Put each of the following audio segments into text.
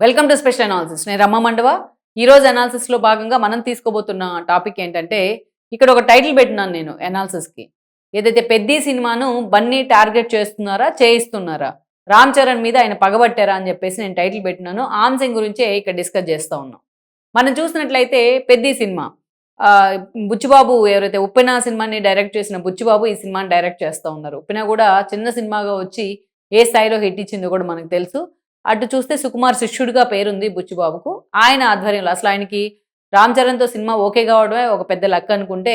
Welcome to special analysis. నేను రమ్మ మండవ. ఈరోజు అనాలిసిస్లో భాగంగా మనం తీసుకోబోతున్న టాపిక్ ఏంటంటే, ఇక్కడ ఒక టైటిల్ పెట్టినాను నేను అనాలిసిస్కి. ఏదైతే పెద్ది సినిమాను బన్నీ టార్గెట్ చేస్తున్నారా, చేయిస్తున్నారా, రామ్ చరణ్ మీద ఆయన పగబట్టారా అని చెప్పేసి నేను టైటిల్ పెట్టినాను. ఆ అంశం గురించే ఇక్కడ డిస్కస్ చేస్తూ ఉన్నాం. మనం చూసినట్లయితే పెద్ది సినిమా, బుచ్చిబాబు ఎవరైతే ఉప్పెన సినిమాని డైరెక్ట్ చేసిన బుచ్చిబాబు ఈ సినిమాని డైరెక్ట్ చేస్తూ ఉన్నారు. ఉప్పెన కూడా చిన్న సినిమాగా వచ్చి ఏ స్థాయిలో హిట్ ఇచ్చిందో కూడా మనకు తెలుసు. అటు చూస్తే సుకుమార్ శిష్యుడిగా పేరుంది బుచ్చిబాబుకు. ఆయన ఆధ్వర్యంలో అసలు ఆయనకి రామ్ చరణ్తో సినిమా ఓకే కావడమే ఒక పెద్ద లక్ అనుకుంటే,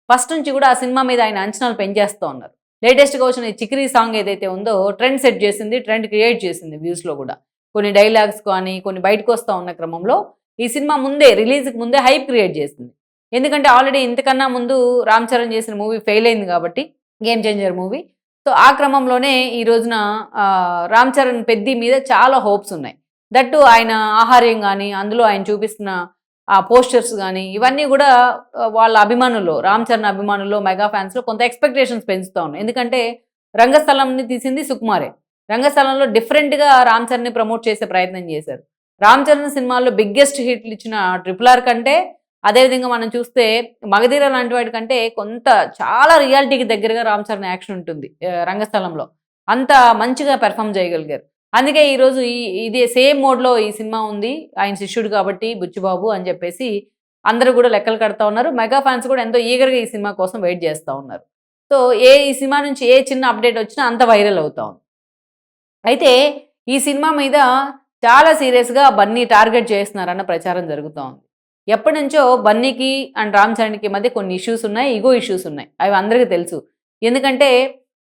ఫస్ట్ నుంచి కూడా ఆ సినిమా మీద ఆయన అంచనాలు పెంచేస్తూ ఉన్నారు. లేటెస్ట్గా వచ్చిన ఈ చికిరీ సాంగ్ ఏదైతే ఉందో ట్రెండ్ సెట్ చేసింది, ట్రెండ్ క్రియేట్ చేసింది వ్యూస్లో కూడా. కొన్ని డైలాగ్స్ కానీ కొన్ని బయటకు వస్తూ ఉన్న క్రమంలో ఈ సినిమా ముందే రిలీజ్కి ముందే హైప్ క్రియేట్ చేసింది. ఎందుకంటే ఆల్రెడీ ఇంతకన్నా ముందు రామ్ చరణ్ చేసిన మూవీ ఫెయిల్ అయింది కాబట్టి, గేమ్ చేంజర్ మూవీ. సో ఆ క్రమంలోనే ఈ రోజున రామ్ చరణ్ పెద్ది మీద చాలా హోప్స్ ఉన్నాయి. దట్టు ఆయన ఆహార్యం కానీ, అందులో ఆయన చూపిస్తున్న ఆ పోస్టర్స్ కానీ, ఇవన్నీ కూడా వాళ్ళ అభిమానుల్లో, రామ్ చరణ్ అభిమానుల్లో, మెగా ఫ్యాన్స్లో కొంత ఎక్స్పెక్టేషన్స్ పెంచుతూ ఉన్నాయి. ఎందుకంటే రంగస్థలంని తీసింది సుకుమారే. రంగస్థలంలో డిఫరెంట్గా రామ్ చరణ్ని ప్రమోట్ చేసే ప్రయత్నం చేశారు. రామ్ చరణ్ సినిమాల్లో బిగ్గెస్ట్ హిట్లు ఇచ్చిన RRR కంటే, అదేవిధంగా మనం చూస్తే మగధీర లాంటి వాటి కంటే కొంత చాలా రియాలిటీకి దగ్గరగా రామ్ చరణ్ యాక్షన్ ఉంటుంది రంగస్థలంలో. అంత మంచిగా పెర్ఫామ్ చేయగలిగారు. అందుకే ఈరోజు ఇదే సేమ్ మోడ్‌లో ఈ సినిమా ఉంది. ఆయన శిష్యుడు కాబట్టి బుచ్చిబాబు అని చెప్పేసి అందరూ కూడా లెక్కలు కడతా ఉన్నారు. మెగా ఫ్యాన్స్ కూడా ఎంతో ఈగర్‌గా ఈ సినిమా కోసం వెయిట్ చేస్తా ఉన్నారు. సో ఈ సినిమా నుంచి ఏ చిన్న అప్డేట్ వచ్చినా అంత వైరల్ అవుతా ఉంది. అయితే ఈ సినిమా మీద చాలా సీరియస్‌గా బన్నీ టార్గెట్ చేస్తున్నారన్న ప్రచారం జరుగుతూ ఉంది. ఎప్పటినుంచో బన్నీకి అండ్ రామ్ చరణ్‌కి మధ్య కొన్ని ఇష్యూస్ ఉన్నాయి. ఇగో ఇష్యూస్ ఉన్నాయి. అవి అందరికీ తెలుసు. ఎందుకంటే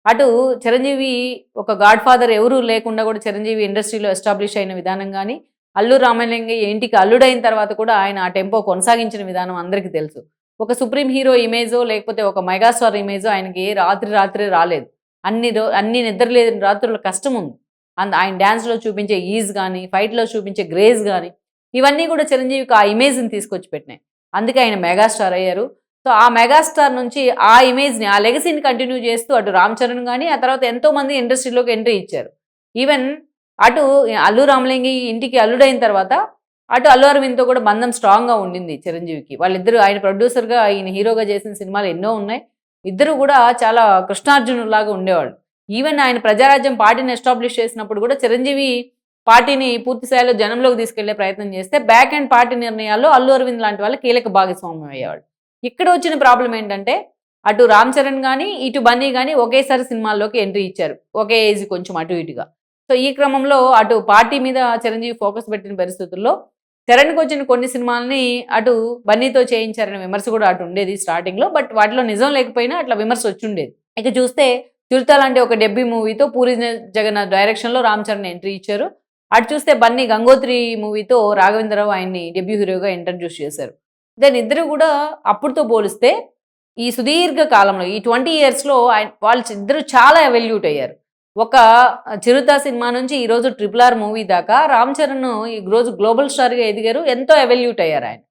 అటు చిరంజీవి ఒక గాడ్ ఫాదర్ ఎవరు లేకుండా కూడా చిరంజీవి ఇండస్ట్రీలో ఎస్టాబ్లిష్ అయిన విధానం గానీ, అల్లు రామలింగయ్య ఇంటికి అల్లుడైన తర్వాత కూడా ఆయన ఆ టెంపో కొనసాగించిన విధానం అందరికీ తెలుసు. ఒక సుప్రీం హీరో ఇమేజో లేకపోతే ఒక మెగాస్టార్ ఇమేజో ఆయనకి రాత్రి రాలేదు. అన్ని నిద్రలేని రాత్రుల కష్టం ఉంది. ఆయన డాన్స్‌లో చూపించే ఈజ్ గానీ, ఫైట్‌లో చూపించే గ్రేస్ గానీ, ఇవన్నీ కూడా చిరంజీవికి ఆ ఇమేజ్‌ని తీసుకొచ్చి పెట్టినాయి. అందుకే ఆయన మెగాస్టార్ అయ్యారు. సో ఆ మెగాస్టార్ నుంచి ఆ ఇమేజ్‌ని, ఆ లెగసీని కంటిన్యూ చేస్తూ అటు రామ్ చరణ్ గానీ, ఆ తర్వాత ఎంతోమంది ఇండస్ట్రీలోకి ఎంట్రీ ఇచ్చారు. ఈవెన్ అటు అల్లు రామలింగయ్య ఇంటికి అల్లుడైన తర్వాత అటు అల్లు అరవింద్‌తో కూడా బంధం స్ట్రాంగ్‌గా ఉండింది చిరంజీవికి. వాళ్ళిద్దరూ ఆయన ప్రొడ్యూసర్‌గా, ఈయన హీరోగా చేసిన సినిమాలు ఎన్నో ఉన్నాయి. ఇద్దరు కూడా చాలా కృష్ణార్జునుల్లాగా ఉండేవాళ్ళు. ఈవెన్ ఆయన ప్రజారాజ్యం పార్టీని ఎస్టాబ్లిష్ చేసినప్పుడు కూడా చిరంజీవి పార్టీని పూర్తి స్థాయిలో జనంలోకి తీసుకెళ్లే ప్రయత్నం చేస్తే, బ్యాక్ అండ్ పార్టీ నిర్ణయాల్లో అల్లు అరవింద్ లాంటి వాళ్ళు కీలక భాగస్వామ్యం అయ్యేవాళ్ళు. ఇక్కడ వచ్చిన ప్రాబ్లం ఏంటంటే, అటు రామ్ చరణ్ గానీ, ఇటు బన్నీ గానీ ఒకేసారి సినిమాల్లోకి ఎంట్రీ ఇచ్చారు. ఒకే ఏజ్ కొంచెం అటు ఇటుగా. సో ఈ క్రమంలో అటు పార్టీ మీద చిరంజీవి ఫోకస్ పెట్టిన పరిస్థితుల్లో, చరణ్‌కి వచ్చిన కొన్ని సినిమాలని అటు బన్నీతో చేయించారనే విమర్శ కూడా అటు ఉండేది స్టార్టింగ్‌లో. బట్ వాటిలో నిజం లేకపోయినా అట్లా విమర్శ వచ్చుండేది. ఇక చూస్తే 'చిరుత' లాంటి ఒక డెబ్యూ మూవీతో పూరి జగన్నాథ్ డైరెక్షన్‌లో రామ్ చరణ్ ఎంట్రీ ఇచ్చారు. అటు చూస్తే బన్నీ 'గంగోత్రి' మూవీతో రాఘవేంద్రరావు ఆయన్ని డెబ్యూ హీరోగా ఇంట్రడ్యూస్ చేశారు. దెన్ ఇద్దరు కూడా అప్పుడుతో పోలిస్తే ఈ సుదీర్ఘ కాలంలో ఈ 20 ఇయర్స్‌లో వాళ్ళు ఇద్దరు చాలా ఎవల్యూట్ అయ్యారు. ఒక 'చిరుత' సినిమా నుంచి ఈరోజు 'RRR' మూవీ దాకా రామ్ చరణ్ ఈరోజు గ్లోబల్ స్టార్‌గా ఎదిగారు. ఎంతో ఎవల్యూట్ అయ్యారు ఆయన.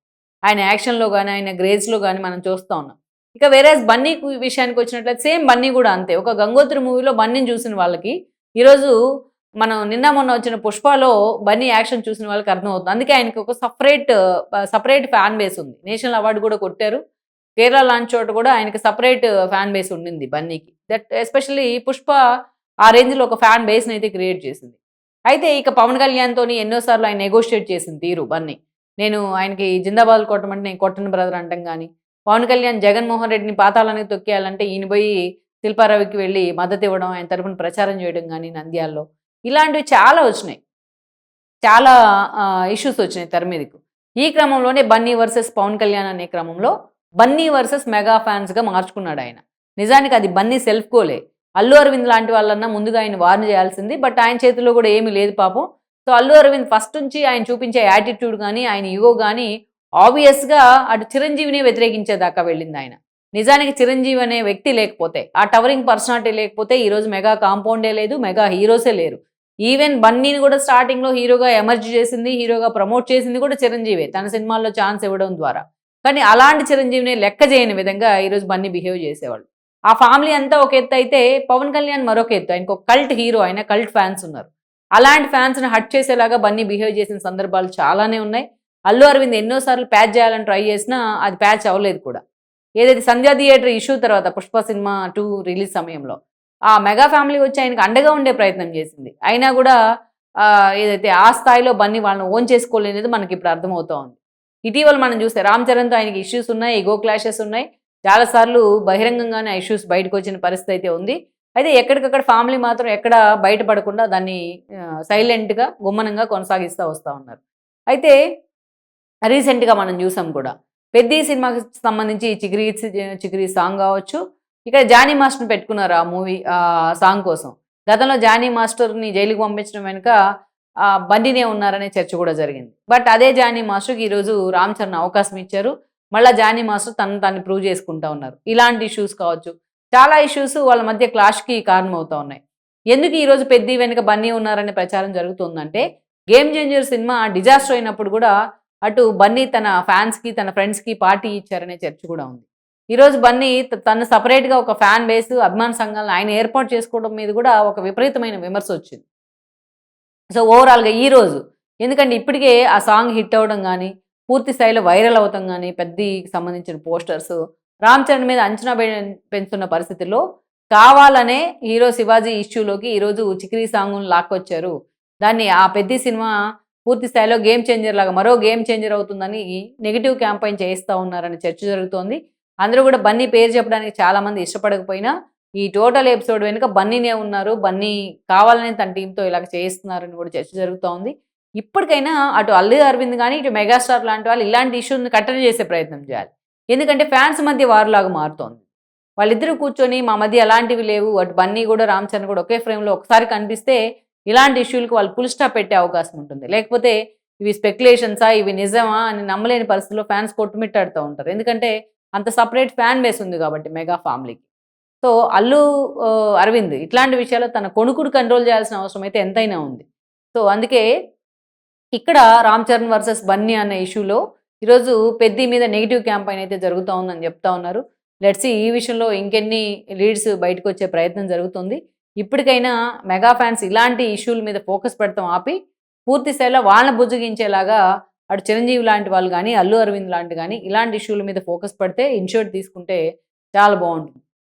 ఆయన యాక్షన్‌లో గానీ, ఆయన గ్రేస్‌లో గానీ మనం చూస్తా ఉన్నాం. ఇక వేరేస్ బన్నీ విషయానికి వచ్చినట్లయితే సేమ్ బన్నీ కూడా అంతే. ఒక 'గంగోత్రి' మూవీలో బన్నీని చూసిన వాళ్ళకి ఈరోజు మనం నిన్న మొన్న వచ్చిన 'పుష్పలో' బన్నీ యాక్షన్ చూసిన వాళ్ళకి అర్థమవుతుంది. అందుకే ఆయనకి ఒక సెపరేట్ ఫ్యాన్ బేస్ ఉంది. నేషనల్ అవార్డ్ కూడా కొట్టారు. కేరళ లాంటి చోట కూడా ఆయనకి సెపరేట్ ఫ్యాన్ బేస్ ఉండింది బన్నీకి. దట్ ఎస్పెషల్లీ 'పుష్ప' ఆ రేంజ్‌లో ఒక ఫ్యాన్ బేస్‌ని అయితే క్రియేట్ చేసింది. అయితే ఇక పవన్ కళ్యాణ్‌తోని ఎన్నో సార్లు ఆయన నెగోషియేట్ చేసిన తీరు బన్నీ. నేను ఆయనకి జిందాబాద్ కొట్టమంటే నేను కొట్టను బ్రదర్ అనటం గాని, పవన్ కళ్యాణ్ జగన్మోహన్ రెడ్డిని పాతాళానికి తొక్కేయాలంటే ఈయన పోయి శిల్పారావుకి వెళ్లి మద్దతు ఇవ్వడం, ఆయన తరపున ప్రచారం చేయడం గాని నంద్యాలలో. ఇలాంటివి చాలా వచ్చినాయి. చాలా ఇష్యూస్ వచ్చినాయి తెర మీదకు. ఈ క్రమంలోనే బన్నీ వర్సెస్ పవన్ కళ్యాణ్ అనే క్రమంలో బన్నీ వర్సెస్ మెగా ఫ్యాన్స్‌గా మార్చుకున్నాడాయన. నిజానికి అది బన్నీ సెల్ఫ్ గోలే. అల్లు అరవింద్ లాంటి వాళ్ళన్నా ముందుగా ఆయన వార్న్ చేయాల్సింది. బట్ ఆయన చేతిలో కూడా ఏమీ లేదు పాపం. సో అల్లు అరవింద్ ఫస్ట్ నుంచి ఆయన చూపించే యాటిట్యూడ్ గానీ, ఆయన ఇగో గానీ ఆబ్వియస్‌గా అటు చిరంజీవిని వ్యతిరేకించేదాకా వెళ్ళిందాయన. నిజానికి చిరంజీవి అనే వ్యక్తి లేకపోతే, ఆ టవరింగ్ పర్సనాలిటీ లేకపోతే ఈరోజు మెగా కాంపౌండే లేదు, మెగా హీరోసే లేరు. ఈవెన్ బన్నీని కూడా స్టార్టింగ్‌లో హీరోగా ఎమర్జ్ చేసింది, హీరోగా ప్రమోట్ చేసింది కూడా చిరంజీవే. తన సినిమాల్లో ఛాన్స్ ఇవ్వడం ద్వారా. కానీ అలాంటి చిరంజీవిని లెక్క చేయని విధంగా ఈరోజు బన్నీ బిహేవ్ చేసేవాళ్ళు. ఆ ఫ్యామిలీ అంతా ఒక ఎత్తు అయితే, పవన్ కళ్యాణ్ మరొక ఎత్తు. ఆయనకు ఒక కల్ట్ హీరో, ఆయన కల్ట్ ఫ్యాన్స్ ఉన్నారు. అలాంటి ఫ్యాన్స్ని హట్ చేసేలాగా బన్నీ బిహేవ్ చేసిన సందర్భాలు చాలానే ఉన్నాయి. అల్లు అరవింద్ ఎన్నోసార్లు ప్యాచ్ చేయాలని ట్రై చేసినా అది ప్యాచ్ అవ్వలేదు కూడా. ఏదైతే సంధ్యా థియేటర్ ఇష్యూ తర్వాత పుష్ప సినిమా 2 రిలీజ్ సమయంలో ఆ మెగా ఫ్యామిలీ వచ్చి ఆయనకు అండగా ఉండే ప్రయత్నం చేసింది. అయినా కూడా ఏదైతే ఆ స్థాయిలో బన్నీ వాళ్ళని ఓన్ చేసుకోలేనిది మనకి ఇప్పుడు అర్థమవుతా ఉంది. ఇటీవల మనం చూస్తే రామ్ చరణ్తో ఆయనకి ఇష్యూస్ ఉన్నాయి, ఈగో క్లాషెస్ ఉన్నాయి. చాలాసార్లు బహిరంగంగానే ఆ ఇష్యూస్ బయటకు వచ్చిన పరిస్థితి అయితే ఉంది. అయితే ఎక్కడికక్కడ ఫ్యామిలీ మాత్రం ఎక్కడ బయటపడకుండా దాన్ని సైలెంట్గా గుమ్మనంగా కొనసాగిస్తూ వస్తూ ఉన్నారు. అయితే రీసెంట్గా మనం చూసాం కూడా పెద్ది సినిమాకి సంబంధించి చికిరి చికిరి సాంగ్ కావచ్చు, ఇక్కడ జానీ మాస్టర్ని పెట్టుకున్నారు ఆ మూవీ సాంగ్ కోసం. గతంలో జానీ మాస్టర్ని జైలుకి పంపించడం వెనుక బన్నీనే ఉన్నారనే చర్చ కూడా జరిగింది. బట్ అదే జానీ మాస్టర్కి ఈరోజు రామ్ చరణ్ అవకాశం ఇచ్చారు. మళ్ళీ జానీ మాస్టర్ తను ప్రూవ్ చేసుకుంటా ఉన్నారు. ఇలాంటి ఇష్యూస్ కావచ్చు, చాలా ఇష్యూస్ వాళ్ళ మధ్య క్లాష్కి కారణమవుతా ఉన్నాయి. ఎందుకు ఈరోజు పెద్ది వెనుక బన్నీ ఉన్నారనే ప్రచారం జరుగుతుందంటే, గేమ్ చేంజర్ సినిమా డిజాస్టర్ అయినప్పుడు కూడా అటు బన్నీ తన ఫ్యాన్స్కి తన ఫ్రెండ్స్కి పార్టీ ఇచ్చారనే చర్చ కూడా ఉంది. ఈరోజు బన్నీ తను సపరేట్గా ఒక ఫ్యాన్ బేస్ అభిమాన సంఘాలను ఆయన ఏర్పాటు చేసుకోవడం మీద కూడా ఒక విపరీతమైన విమర్శ వచ్చింది. సో ఓవరాల్గా ఈరోజు ఎందుకంటే ఇప్పటికే ఆ సాంగ్ హిట్ అవ్వడం కానీ, పూర్తి స్థాయిలో వైరల్ అవటం కానీ, పెద్దికి సంబంధించిన పోస్టర్స్ రామ్ చరణ్ మీద అంచనా పెంచుతున్న పరిస్థితుల్లో కావాలనే హీరో శివాజీ ఇష్యూలోకి ఈరోజు చికిరీ సాంగ్ను లాక్కొచ్చారు. దాన్ని ఆ పెద్ది సినిమా పూర్తి స్థాయిలో గేమ్ చేంజర్ లాగా మరో గేమ్ చేంజర్ అవుతుందని నెగిటివ్ క్యాంపెయిన్ చేయిస్తూ ఉన్నారని చర్చ జరుగుతోంది. అందరూ కూడా బన్నీ పేరు చెప్పడానికి చాలామంది ఇష్టపడకపోయినా ఈ టోటల్ ఎపిసోడ్ వెనుక బన్నీనే ఉన్నారు, బన్నీ కావాలని తన టీంతో ఇలాగ చేయిస్తున్నారని కూడా చర్చ జరుగుతూ ఉంది. ఇప్పటికైనా అటు అల్లు అరవింద్ కానీ ఇటు మెగాస్టార్ లాంటి వాళ్ళు ఇలాంటి ఇష్యూని కట్టడి చేసే ప్రయత్నం చేయాలి. ఎందుకంటే ఫ్యాన్స్ మధ్య వారులాగా మారుతోంది. వాళ్ళిద్దరూ కూర్చొని మా మధ్య ఎలాంటివి లేవు, అటు బన్నీ కూడా రామ్ చరణ్ కూడా ఒకే ఫ్రేమ్లో ఒకసారి కనిపిస్తే ఇలాంటి ఇష్యూలకు వాళ్ళు ఫుల్ స్టాప్ పెట్టే అవకాశం ఉంటుంది. లేకపోతే ఇవి స్పెక్యులేషన్సా, ఇవి నిజమా అని నమ్మలేని పరిస్థితుల్లో ఫ్యాన్స్ కొట్టుమిట్టాడుతూ ఉంటారు. ఎందుకంటే అంత సపరేట్ ఫ్యాన్ బేస్ ఉంది కాబట్టి మెగా ఫ్యామిలీకి. సో అల్లు అరవింద్ ఇట్లాంటి విషయాల్లో తన కొనుక్కుడు కంట్రోల్ చేయాల్సిన అవసరం అయితే ఎంతైనా ఉంది. సో అందుకే ఇక్కడ రామ్ చరణ్ వర్సెస్ బన్నీ అనే ఇష్యూలో ఈరోజు పెద్ది మీద నెగిటివ్ క్యాంపెయిన్ అయితే జరుగుతూ ఉందని చెప్తా ఉన్నారు. లెట్స్ ఈ విషయంలో ఇంకెన్ని లీడ్స్ బయటకు వచ్చే ప్రయత్నం జరుగుతుంది. ఇప్పటికైనా మెగా ఫ్యాన్స్ ఇలాంటి ఇష్యూల మీద ఫోకస్ పెడతాం ఆపి పూర్తి స్థాయిలో వాళ్ళని బుజ్జగించేలాగా అటు చిరంజీవి లాంటి వాళ్ళు కానీ, అల్లు అరవింద్ లాంటి కానీ ఇలాంటి ఇష్యూల మీద ఫోకస్ పెడితే ఇన్షూర్ తీసుకుంటే చాలా బాగుంటుంది.